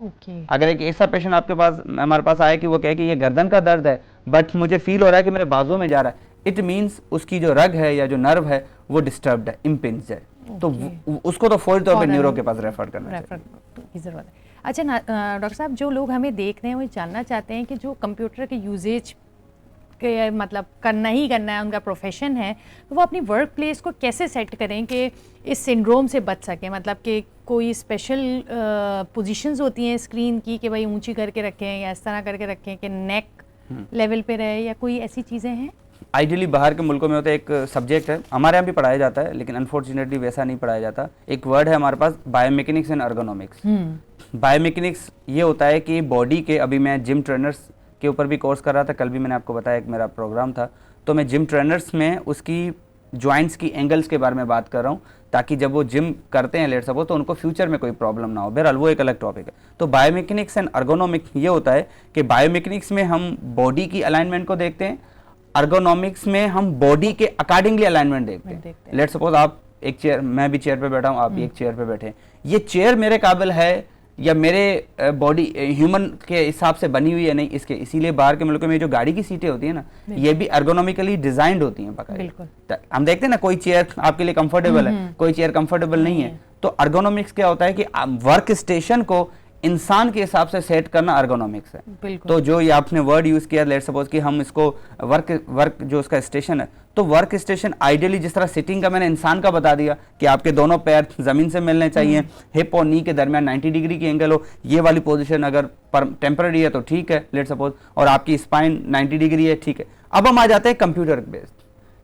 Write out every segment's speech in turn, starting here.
Okay. अगर एक ऐसा पेशेंट आपके पास हमारे पास आए कि वो कहे कि ये गर्दन का दर्द है बट मुझे फील हो रहा है कि मेरे बाजू में जा रहा है, इट मीन्स उसकी जो रग है या जो नर्व है वो डिस्टर्ब्ड है, इम्पिंज्ड है, तो उसको तो फौरी तौर पे न्यूरो के पास रेफर करना रेफर चाहिए। की ज़रूरत है। अच्छा डॉक्टर साहब, जो लोग हमें देख रहे हैं वो जानना चाहते हैं कि जो कंप्यूटर के यूजेज के मतलब करना ही करना है, उनका प्रोफेशन है, तो वो अपनी वर्क प्लेस को कैसे सेट करें कि इस सिंड्रोम से बच सकें? मतलब कि कोई स्पेशल पोजीशंस होती हैं स्क्रीन की कि भाई ऊंची करके रखें या इस तरह करके रखें कि नेक लेवल पे रहे, या कोई ऐसी चीज़ें हैं? आइडियली बाहर के मुल्कों में होता है, एक सब्जेक्ट है, हमारे यहाँ भी पढ़ाया जाता है लेकिन अनफॉर्चुनेटली वैसा नहीं पढ़ाया जाता। एक वर्ड है हमारे पास, बायोमेकेनिक्स एंड अर्गोनॉमिक्स। बायोमेकेनिक्स ये होता है कि बॉडी के, अभी मैं जिम ट्रेनर्स के ऊपर भी कोर्स कर रहा था, कल भी मैंने आपको बताया एक मेरा प्रोग्राम था, तो मैं जिम ट्रेनर्स में उसकी जॉइंट्स की एंगल्स के बारे में बात कर रहा हूँ ताकि जब वो जिम करते हैं लेट सपोज तो उनको फ्यूचर में कोई प्रॉब्लम ना हो। बहरहाल वो एक अलग टॉपिक है। तो बायोमेकेनिक्स एंड अर्गोनॉमिक्स ये होता है कि बायोमेकेनिक्स में हम बॉडी की अलाइनमेंट को देखते हैं, अर्गोनॉमिक्स में हम बॉडी के अकॉर्डिंगली अलाइनमेंट देखते हैं। लेट सपोज आप एक चेयर, मैं भी चेयर पे बैठा हूँ, आप भी एक चेयर पे बैठे हैं, ये चेयर मेरे काबिल है या मेरे बॉडी ह्यूमन के हिसाब से बनी हुई है नहीं, इसके इसीलिए बाहर के मुल्कों में जो गाड़ी की सीटें होती है ना, ये भी अर्गोनॉमिकली डिजाइंड होती हैं बाकायदा। हम देखते हैं ना, कोई चेयर आपके लिए कंफर्टेबल है, कोई चेयर कंफर्टेबल नहीं है। तो अर्गोनॉमिक्स क्या होता है कि वर्क स्टेशन को इंसान के हिसाब से सेट करना अर्गोनॉमिक्स है। तो जो ये आपने वर्ड यूज किया, लेट सपोज कि हम इसको वर्क जो उसका स्टेशन है, तो वर्क स्टेशन आइडियली जिस तरह सिटिंग का मैंने इंसान का बता दिया कि आपके दोनों पैर जमीन से मिलने चाहिए, हिप और नी के दरमियान 90 डिग्री की एंगल हो, ये वाली पोजीशन अगर टेम्पररी है तो ठीक है लेट सपोज, और आपकी स्पाइन 90 डिग्री है, ठीक है। अब हम आ जाते हैं कंप्यूटर बेस्ड,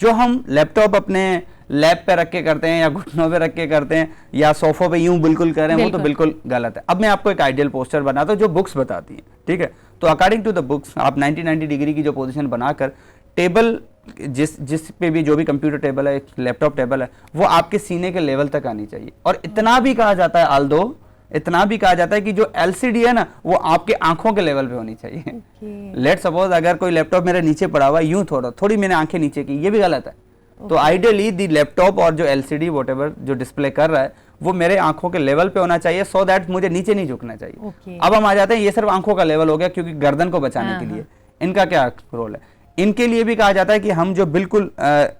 जो हम लैपटॉप अपने लैब पे रख के करते हैं या घुटनों पे रख के करते हैं या सोफों पे यूं बिल्कुल कर रहे हैं, वो तो बिल्कुल गलत है। अब मैं आपको एक आइडियल पोस्चर बनाता हूं जो बुक्स बताती हैं, ठीक है। तो अकॉर्डिंग टू द बुक्स आप 90 डिग्री की जो पोजीशन बनाकर टेबल, जिस पे भी जो भी कंप्यूटर टेबल है, लैपटॉप टेबल है, वो आपके सीने के लेवल तक आनी चाहिए। और इतना भी कहा जाता है, आल्दो इतना भी कहा जाता है कि जो एलसीडी है ना, वो आपके आंखों के लेवल पे होनी चाहिए। लेट सपोज अगर कोई लैपटॉप मेरे नीचे पड़ा हुआ यूं थोड़ी मैंने आंखें नीचे की, ये भी गलत है। तो आइडियली दी लैपटॉप और जो एलसीडी वॉटेवर जो डिस्प्ले कर रहा है वो मेरे आंखों के लेवल पे होना चाहिए, सो दैट मुझे नीचे नहीं झुकना चाहिए। अब हम आ जाते हैं, ये सिर्फ आंखों का लेवल हो गया क्योंकि गर्दन को बचाने के लिए इनका क्या रोल है। इनके लिए भी कहा जाता है कि हम जो बिल्कुल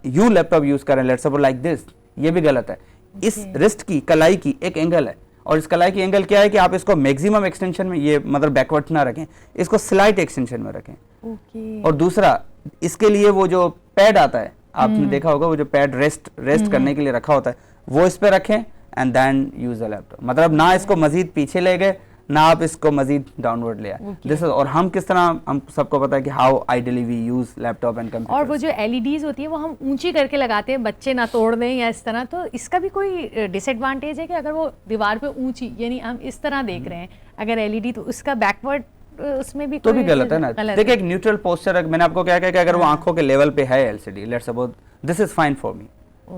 यूं लैपटॉप यूज करें, लेट्स सपोज लाइक दिस, ये भी गलत है। इस रिस्ट की कलाई की एक एंगल है, और इस कलाई की एंगल क्या है कि आप इसको मैक्सिमम एक्सटेंशन में, ये मतलब बैकवर्ड ना रखें, इसको स्लाइट एक्सटेंशन में रखें। और दूसरा, इसके लिए वो जो पैड आता है, आपने देखा होगा, वो जो पैड रेस्ट करने के लिए रखा होता है, वो इस पे रखें and then use the laptop. मतलब ना इसको मजीद पीछे ले गए, ना आप इसको मजीद डाउनवर्ड ले आए। दिस इज, और हम किस तरह, हम सबको पता है कि how ideally we use laptop and computer. और वो जो एलईडीज होती है वो हम ऊंची करके लगाते हैं, बच्चे ना तोड़ दें या इस तरह, तो इसका भी कोई डिसएडवांटेज है कि अगर वो दीवार पे ऊंची, यानी हम इस तरह देख रहे हैं अगर एलईडी, तो उसका बैकवर्ड उसमें भी तो भी गलत है ना। देखिए एक न्यूट्रल पोस्चर, मैंने आपको क्या कहा कि अगर वो आंखों के लेवल पे है LCD, let's suppose this is fine for me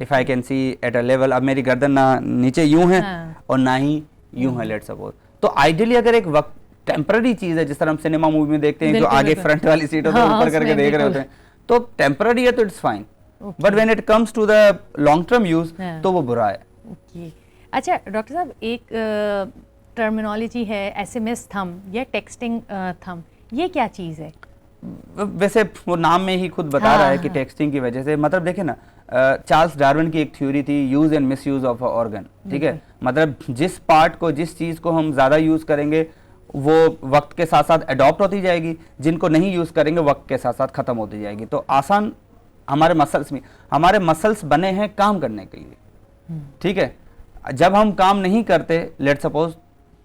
if I can see at a level. अब मेरी गर्दन ना नीचे यूं है और ना ही यूं है, लेट्स सपोज। तो आइडियली अगर एक वक्त टेम्पररी चीज है, जिस तरह हम सिनेमा मूवी में देखते हैं जो आगे फ्रंट वाली सीट होती है ऊपर करके देख रहे होते हैं, तो टेम्पररी है तो it's fine, but when it comes to the long term use तो वो बुरा है। अच्छा डॉक्टर साहब, एक टर्मिनोलॉजी है एसएमएस थंब या टेक्सटिंग थंब, ये क्या चीज़ है? वैसे वो नाम में ही खुद बता रहा है कि टेक्सटिंग की वजह से, मतलब देखे ना, चार्ल्स डार्विन की एक थ्योरी थी, use and miss use of organ, ठीक है। मतलब जिस पार्ट को, जिस चीज को हम ज्यादा यूज करेंगे वो वक्त के साथ साथ अडॉप्ट होती जाएगी, जिनको नहीं यूज करेंगे वक्त के साथ साथ खत्म होती जाएगी। तो आसान, हमारे मसल्स में, हमारे मसल्स बने हैं काम करने के लिए, ठीक है। जब हम काम नहीं करते, लेट सपोज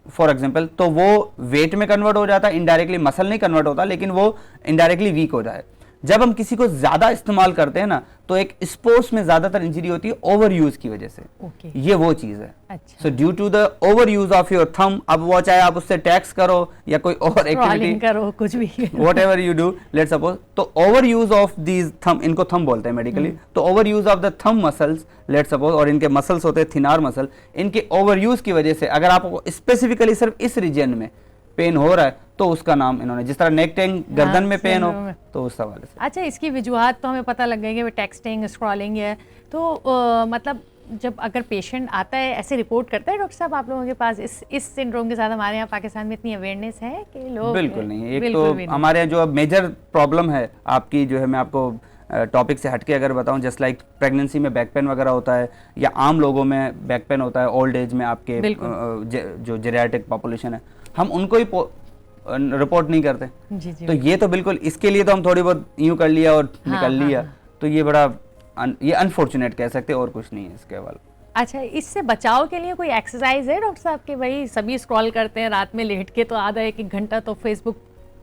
फॉर एग्जाम्पल, तो वो वेट में कन्वर्ट हो जाता है, इनडायरेक्टली मसल नहीं कन्वर्ट होता लेकिन वो इनडायरेक्टली वीक हो जाए। जब हम किसी को ज्यादा इस्तेमाल करते हैं ना, तो एक स्पोर्ट्स में ज्यादातर इंजरी होती है ओवर यूज की वजह से। ये वो चीज है। So due to the over use of your thumb, अब वो चाहे आप उससे टैक्स करो या कोई और एक्टिविटी करो, कुछ भी whatever you do, let suppose, तो over use of these thumb, इनको थंब बोलते हैं मेडिकली, तो over use of the thumb muscles, let suppose, और इनके मसल्स होते हैं थिनार मसल, इनके ओवर यूज की वजह से अगर आपको स्पेसिफिकली सिर्फ इस रीजन में पेन हो रहा है तो उसका नाम इन्होंने, जिस तरह नेक टेंग गर्दन में पेन हो तो उस हवाले से। अच्छा, इसकी वजूहात तो हमें पता लग गई कि टेक्सटिंग, स्क्रॉलिंग है, तो मतलब जब अगर पेशेंट आता है ऐसे रिपोर्ट करता है डॉक्टर साहब आप लोगों के पास इस सिंड्रोम के साथ हमारे यहाँ पाकिस्तान में इतनी अवेयरनेस है कि लोग बिल्कुल नहीं। एक बिल्कुल तो भी नहीं। हमारे यहाँ जो अब मेजर प्रॉब्लम है आपकी जो है, मैं आपको टॉपिक से हटके अगर बताऊं, जस्ट लाइक प्रेगनेंसी में बैक पेन वगैरह होता है या आम लोगों में बैक पेन होता है ओल्ड एज में आपके जो जेरियाट्रिक पॉपुलेशन है, हम उनको ही रिपोर्ट नहीं करते। जी, तो ये तो बिल्कुल, इसके लिए तो हम थोड़ी बहुत यूं कर लिया और निकल लिया। तो ये बड़ा ये अनफॉर्चुनेट कह सकते हैं, और कुछ नहीं है इसके हवाले। अच्छा, इससे बचाव के लिए कोई एक्सरसाइज है डॉक्टर साहब के? भाई सभी स्क्रॉल करते हैं रात में लेट के, तो आधा एक घंटा तो फेसबुक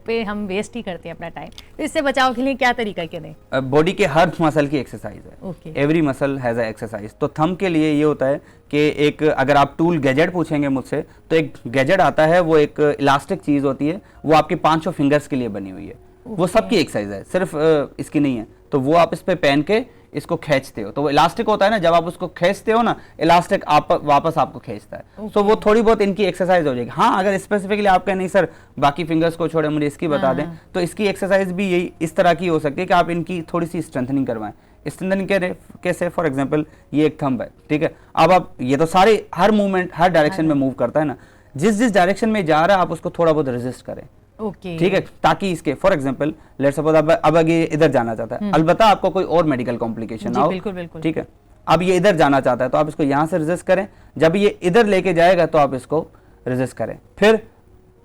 पे हम वेस्ट ही करते हैं अपना टाइम। तो इससे बचाव के लिए क्या तरीका करें? बॉडी के हर मसल की एक्सरसाइज है। Okay. Every muscle has a exercise. तो थंब के लिए ये होता है कि एक, अगर आप टूल गैजेट पूछेंगे मुझसे, तो एक गैजेट आता है, वो एक इलास्टिक चीज होती है, वो आपके 5 फिंगर्स के लिए बनी हुई है। वो सबकी एक्सरसाइज है, सिर्फ इसकी नहीं है। तो वो आप इस पे पहन के इसको खींचते हो, तो वो इलास्टिक होता है ना, जब आप उसको खींचते हो ना, इलास्टिक आप वापस आपको खींचता है। सो वो थोड़ी बहुत इनकी एक्सरसाइज हो जाएगी। हाँ, अगर स्पेसिफिकली आप कहें नहीं सर बाकी फिंगर्स को छोड़े मुझे इसकी बता दें, तो इसकी एक्सरसाइज भी यही इस तरह की हो सकती है कि आप इनकी थोड़ी सी स्ट्रेंथनिंग करवाएं। स्ट्रेंथनिंग कैसे? फॉर एग्जाम्पल ये एक थंब है, ठीक है। अब आप ये तो सारे हर मूवमेंट हर डायरेक्शन में मूव करता है ना, जिस डायरेक्शन में जा रहा है आप उसको थोड़ा बहुत रेजिस्ट करें। ओके, ठीक है, ताकि इसके फॉर एग्जांपल लेट्स सपोज अब ये इधर जाना चाहता है, अलबत्ता आपको कोई और मेडिकल कॉम्प्लिकेशन ना हो, बिल्कुल, ठीक है। अब ये इधर जाना चाहता है तो आप इसको यहाँ से रेजिस्ट करें, जब ये इधर लेके जाएगा तो आप इसको रेजिस्ट करें, फिर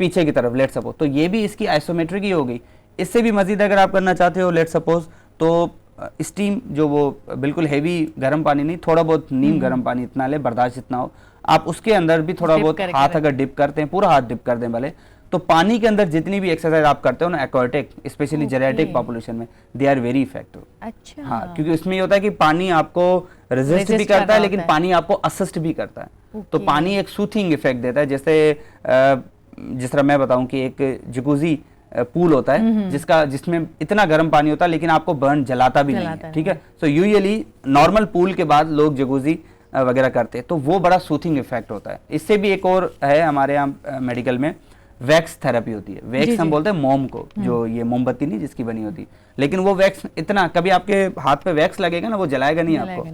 पीछे की तरफ लेट्स सपोज। तो ये भी इसकी आइसोमेट्रिक ही होगी। इससे भी मजीद अगर आप करना चाहते हो लेट्स सपोज, तो स्टीम जो वो बिल्कुल हैवी गर्म पानी नहीं, थोड़ा बहुत नीम गर्म पानी इतना ले बर्दाश्त इतना हो, आप उसके अंदर भी थोड़ा बहुत हाथ अगर डिप करते हैं, पूरा हाथ डिप कर दें भले, तो पानी के अंदर जितनी भी एक्सरसाइज आप करते हो ना एक्वाटिक, स्पेशली जेरियाट्रिक पॉपुलेशन में, दे आर वेरी इफेक्टिव। अच्छा। हाँ, क्योंकि उसमें ये होता है कि पानी आपको रेजिस्ट भी करता है, लेकिन पानी आपको असिस्ट भी करता है। तो पानी एक सूथिंग इफेक्ट देता है। जैसे जिस तरह मैं बताऊं कि एक जकूजी पूल होता है जिसमें इतना गर्म पानी होता है, लेकिन आपको बर्न जलाता भी नहीं है, ठीक है। सो यूजुअली नॉर्मल पूल के बाद लोग जकूजी वगैरह करते हैं, तो वो बड़ा सूथिंग इफेक्ट होता है। इससे भी एक और है हमारे यहाँ मेडिकल में, वैक्स थेरेपी होती है। वैक्स हम बोलते हैं मोम को, जो ये मोमबत्ती नहीं जिसकी बनी होती, लेकिन वो वैक्स इतना, कभी आपके हाथ पे वैक्स लगेगा ना, वो जलाएगा नहीं आपको,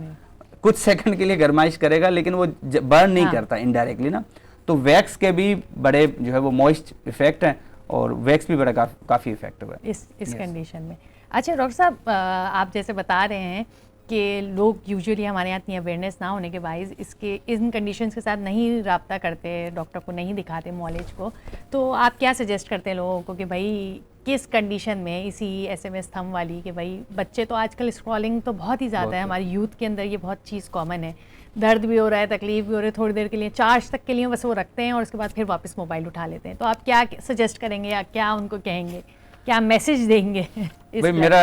कुछ सेकंड के लिए गरमाइश करेगा, लेकिन वो बर्न नहीं करता इनडायरेक्टली ना। तो वैक्स के भी बड़े जो है वो मॉइस्ट इफेक्ट है, और वैक्स भी बड़ा काफी इफेक्टिव है इस कंडीशन में। अच्छा डॉक्टर साहब, आप जैसे बता रहे हैं कि लोग यूजुअली हमारे यहाँ इतनी अवेयरनेस ना होने के बायस इन कंडीशंस के साथ नहीं रब्ता करते, डॉक्टर को नहीं दिखाते मॉलेज को, तो आप क्या सजेस्ट करते हैं लोगों को कि भाई किस कंडीशन में, इसी SMS थंब वाली, कि भाई बच्चे तो आजकल स्क्रॉलिंग तो बहुत ही ज़्यादा है, हमारी यूथ के अंदर ये बहुत चीज़ कॉमन है, दर्द भी हो रहा है, तकलीफ भी हो रही है, थोड़ी देर के लिए चार्ज तक के लिए बस वो रखते हैं और उसके बाद फिर वापस मोबाइल उठा लेते हैं। तो आप क्या सजेस्ट करेंगे या क्या उनको कहेंगे, क्या मैसेज देंगे? भाई मेरा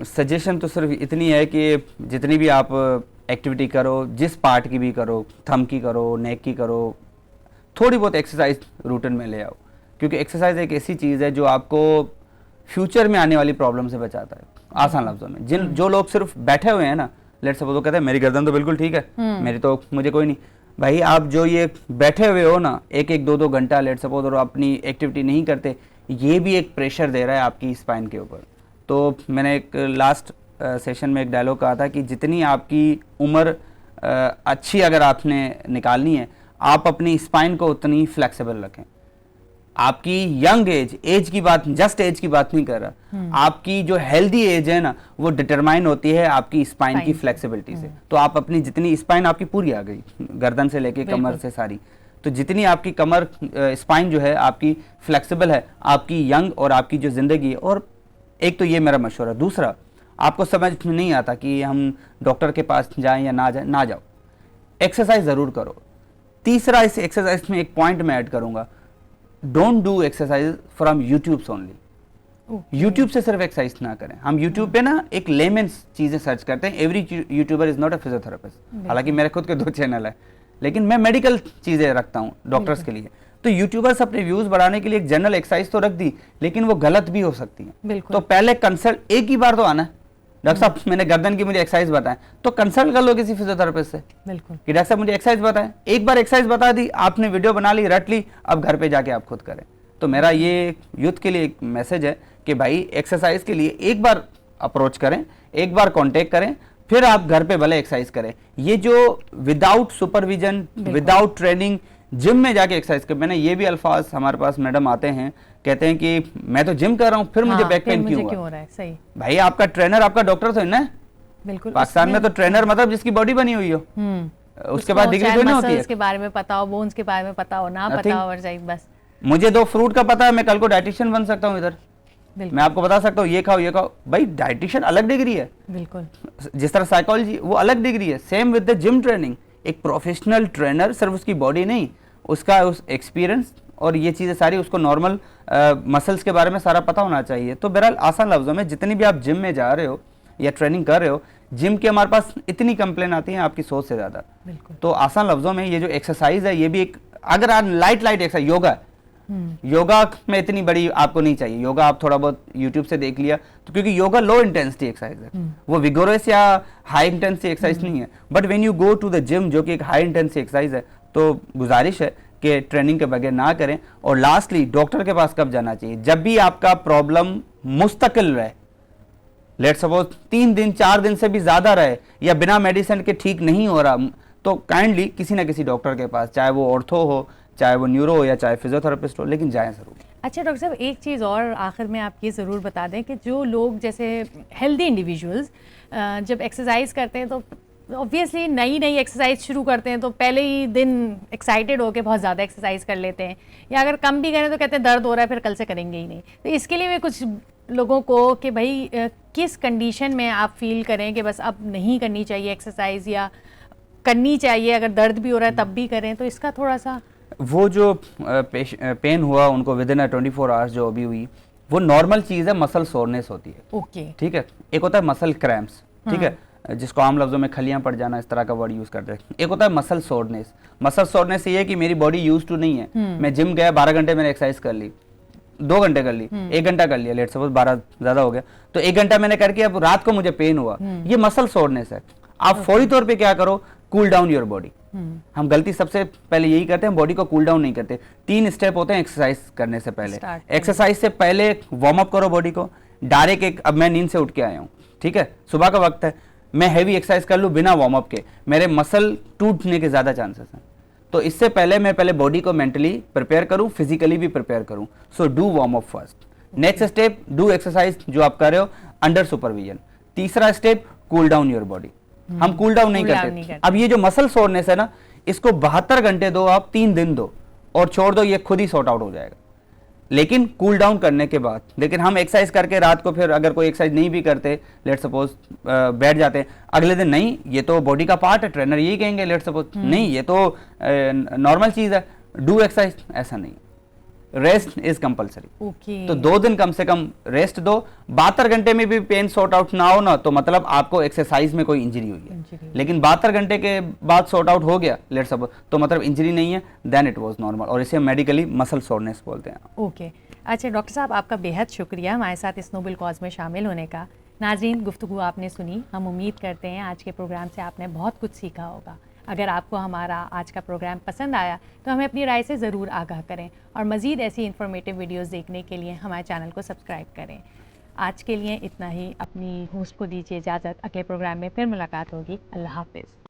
सजेशन तो सिर्फ इतनी है कि जितनी भी आप एक्टिविटी करो, जिस पार्ट की भी करो, थंब की करो, नेक की करो, थोड़ी बहुत एक्सरसाइज रूटीन में ले आओ, क्योंकि एक्सरसाइज एक ऐसी चीज़ है जो आपको फ्यूचर में आने वाली प्रॉब्लम से बचाता है। आसान लफ्जों में, जो लोग सिर्फ बैठे हुए हैं ना, लेट्स सपोज वो कहते हैं मेरी गर्दन तो बिल्कुल ठीक है, मेरी तो मुझे कोई नहीं। भाई आप जो ये बैठे हुए हो ना, 1-2 घंटा लेट्स सपोज, और अपनी एक्टिविटी नहीं करते, ये भी एक प्रेशर दे रहा है आपकी स्पाइन के ऊपर। तो मैंने एक लास्ट सेशन में एक डायलॉग कहा था कि जितनी आपकी उम्र अच्छी अगर आपने निकालनी है, आप अपनी स्पाइन को उतनी फ्लेक्सिबल रखें। आपकी यंग एज की बात, जस्ट एज की बात नहीं कर रहा, आपकी जो हेल्दी एज है ना, वो डिटरमाइन होती है आपकी स्पाइन की फ्लेक्सिबिलिटी से। तो आप अपनी जितनी स्पाइन आपकी पूरी आ गई, गर्दन से लेके कमर से सारी, तो जितनी आपकी कमर स्पाइन जो है आपकी फ्लेक्सिबल है, आपकी यंग और आपकी जो जिंदगी है। और एक तो ये मेरा मशवरा। दूसरा, आपको समझ में नहीं आता कि हम डॉक्टर के पास जाएं या ना जाएं, ना जाओ, एक्सरसाइज ज़रूर करो। तीसरा, इस एक्सरसाइज में एक पॉइंट मैं ऐड करूंगा, don't do exercise from YouTube only. YouTube से सिर्फ एक्सरसाइज ना करें। हम यूट्यूब पे ना एक लेमेंस चीज़ें सर्च करते हैं, every YouTuber is not a physiotherapist. हालांकि मेरे खुद के 2 चैनल है, लेकिन मैं मेडिकल चीज़ें रखता हूँ डॉक्टर्स के लिए। तो यूट्यूबर्स अपने व्यूज बढ़ाने के लिए एक जनरल एक्सरसाइज तो रख दी, लेकिन वो गलत भी हो सकती है। तो पहले कंसल्ट, एक ही बार तो आना है, डॉक्टर साहब मैंने गर्दन की मुझे एक्सरसाइज बताएं, तो कंसल्ट कर लो किसी फिजियोथेरेपिस्ट से, बिल्कुल, कि डॉक्टर साहब मुझे एक्सरसाइज बताएं। एक बार एक्सरसाइज बता दी, आपने वीडियो बना ली, रट ली, अब घर पे जाके आप खुद करें। तो मेरा ये यूथ के लिए एक मैसेज है कि भाई एक्सरसाइज के लिए एक बार अप्रोच करें, एक बार कॉन्टेक्ट करें, फिर आप घर पे भले एक्सरसाइज करें। ये जो without supervision, without training gym में जाके एक्सरसाइज कर, मैंने ये भी अल्फाज हमारे पास मैडम आते हैं, कहते हैं कि मैं तो जिम कर रहा हूँ फिर मुझे बैक पेन क्यों हो रहा है। सही भाई, आपका ट्रेनर आपका डॉक्टर तो है ना। बिल्कुल, पाकिस्तान में तो ट्रेनर मतलब जिसकी बॉडी बनी हुई हो, उसके बाद डिग्री थोड़ी ना होती है। के बारे में पता हो, बोन्स के बारे में पता हो, ना पता हो, और बस मुझे 2 फ्रूट का पता है, मैं कल को डाइटिशियन बन सकता हूँ इधर। मैं आपको बता सकता हूँ ये खाओ ये खाओ। भाई डाइटिशियन अलग डिग्री है, बिल्कुल जिस तरह साइकोलॉजी वो अलग डिग्री है। Same with the gym training, एक प्रोफेशनल ट्रेनर सिर्फ उसकी बॉडी नहीं, उसका उस एक्सपीरियंस और ये चीज़ें सारी, उसको नॉर्मल मसल्स के बारे में सारा पता होना चाहिए। तो बहरहाल आसान लफ्ज़ों में, जितनी भी आप जिम में जा रहे हो या ट्रेनिंग कर रहे हो, जिम की हमारे पास इतनी कंप्लेन आती है आपकी सोच से ज़्यादा। तो आसान लफ्ज़ों में ये जो एक्सरसाइज है, ये भी एक, अगर आप लाइट एक्सरसाइज, योगा योगा में इतनी बड़ी आपको नहीं चाहिए। योगा आप थोड़ा बहुत यूट्यूब से देख लिया तो, क्योंकि योगा लो इंटेंसिटी एक्सरसाइज है, वो विगोरस या हाई इंटेंसिटी एक्सरसाइज नहीं है। But when you go to the gym, जो कि एक हाई इंटेंसिटी एक्सरसाइज है, तो गुजारिश है कि ट्रेनिंग के बगैर ना करें। और लास्टली, डॉक्टर के पास कब जाना चाहिए? जब भी आपका प्रॉब्लम मुस्तकिल रहे, लेट्स सपोज 3 दिन 4 दिन से भी ज्यादा रहे, या बिना मेडिसिन के ठीक नहीं हो रहा, तो काइंडली किसी ना किसी डॉक्टर के पास, चाहे वो ऑर्थो हो, चाहे वो न्यूरो हो, या चाहे फिजियोथेरेपिस्ट हो, लेकिन जाएं जरूर। अच्छा डॉक्टर साहब, एक चीज़ और आखिर में आप ये ज़रूर बता दें कि जो लोग जैसे हेल्दी इंडिविजुअल्स जब एक्सरसाइज करते हैं, तो ऑब्वियसली नई एक्सरसाइज शुरू करते हैं तो पहले ही दिन एक्साइटेड होकर बहुत ज़्यादा एक्सरसाइज कर लेते हैं, या अगर कम भी करें तो कहते हैं दर्द हो रहा है, फिर कल से करेंगे ही नहीं। तो इसके लिए मैं कुछ लोगों को कि भाई किस कंडीशन में आप फील करें कि बस अब नहीं करनी चाहिए एक्सरसाइज, या करनी चाहिए, अगर दर्द भी हो रहा है तब भी करें, तो इसका थोड़ा सा। वो जो पेन हुआ उनको विद इन 24 आवर्स जो अभी हुई, वो नॉर्मल चीज़ है, मसल सोरनेस होती है। ओके, ठीक है। एक होता है मसल क्रैम्प्स, ठीक है, जिसको आम लफ्जों में खलियां पड़ जाना, इस तरह का वर्ड यूज करते हैं। एक होता है मसल सोरनेस। मसल सोरनेस ये है कि मेरी बॉडी यूज टू नहीं है, मैं जिम गया 12 घंटे मैंने एक्सरसाइज कर ली, 2 घंटे कर ली, 1 घंटा कर लिया, लेट सपोज 12 ज्यादा हो गया, तो 1 घंटा मैंने करके अब रात को मुझे पेन हुआ, ये मसल सोरनेस है। आप फौरी तौर पे क्या करो, कूल डाउन योर बॉडी। हम गलती सबसे पहले यही करते हैं, बॉडी को कूल डाउन नहीं करते। 3 स्टेप होते हैं एक्सरसाइज करने से पहले। एक्सरसाइज से पहले वार्म अप करो बॉडी को डायरेक्ट। अब मैं नींद से उठ के आया हूँ, ठीक है, सुबह का वक्त है, मैं हैवी एक्सरसाइज कर लूँ बिना वार्म अप के, मेरे मसल टूटने के ज्यादा चांसेस हैं। तो इससे पहले मैं पहले बॉडी को मेंटली प्रिपेयर करूँ, फिजिकली भी प्रिपेयर करूँ। So do warm up first. Next step, do exercise जो आप कर रहे हो अंडर सुपरविजन। तीसरा step, cool down your body. हम कूल डाउन नहीं करते। अब ये जो मसल सोरनेस है ना, इसको 72 घंटे दो आप, 3 दिन दो और छोड़ दो, ये खुद ही सॉर्ट आउट हो जाएगा, लेकिन कूल डाउन करने के बाद। लेकिन हम एक्सरसाइज करके रात को फिर अगर कोई एक्सरसाइज नहीं भी करते, लेट सपोज बैठ जाते हैं, अगले दिन नहीं ये तो बॉडी का पार्ट है, ट्रेनर यही कहेंगे, लेट सपोज नहीं ये तो नॉर्मल चीज है, डू एक्सरसाइज, ऐसा नहीं। Rest is compulsory. तो 2 दिन कम से कम रेस्ट दो। 72 घंटे में भी पेन सॉर्ट आउट ना हो ना, तो मतलब आपको एक्सरसाइज में कोई इंजरी हुई है। लेकिन 72 घंटे के बाद सॉर्ट आउट हो गया, लेट्स सपोज, तो मतलब इंजरी नहीं है, देन इट वाज नॉर्मल, और इसे मेडिकली मसल सोरनेस बोलते हैं। ओके अच्छा डॉक्टर साहब, आपका बेहद शुक्रिया हमारे साथ इस नोबल कॉज में शामिल होने का। नाज़रीन, गुफ्तगू आपने सुनी, हम उम्मीद करते हैं आज के प्रोग्राम से आपने बहुत कुछ सीखा होगा। अगर आपको हमारा आज का प्रोग्राम पसंद आया तो हमें अपनी राय से ज़रूर आगाह करें, और मज़ीद ऐसी इन्फॉर्मेटिव वीडियोस देखने के लिए हमारे चैनल को सब्सक्राइब करें। आज के लिए इतना ही, अपनी होस्ट को दीजिए इजाज़त, अगले प्रोग्राम में फिर मुलाकात होगी। अल्लाह हाफ़िज़।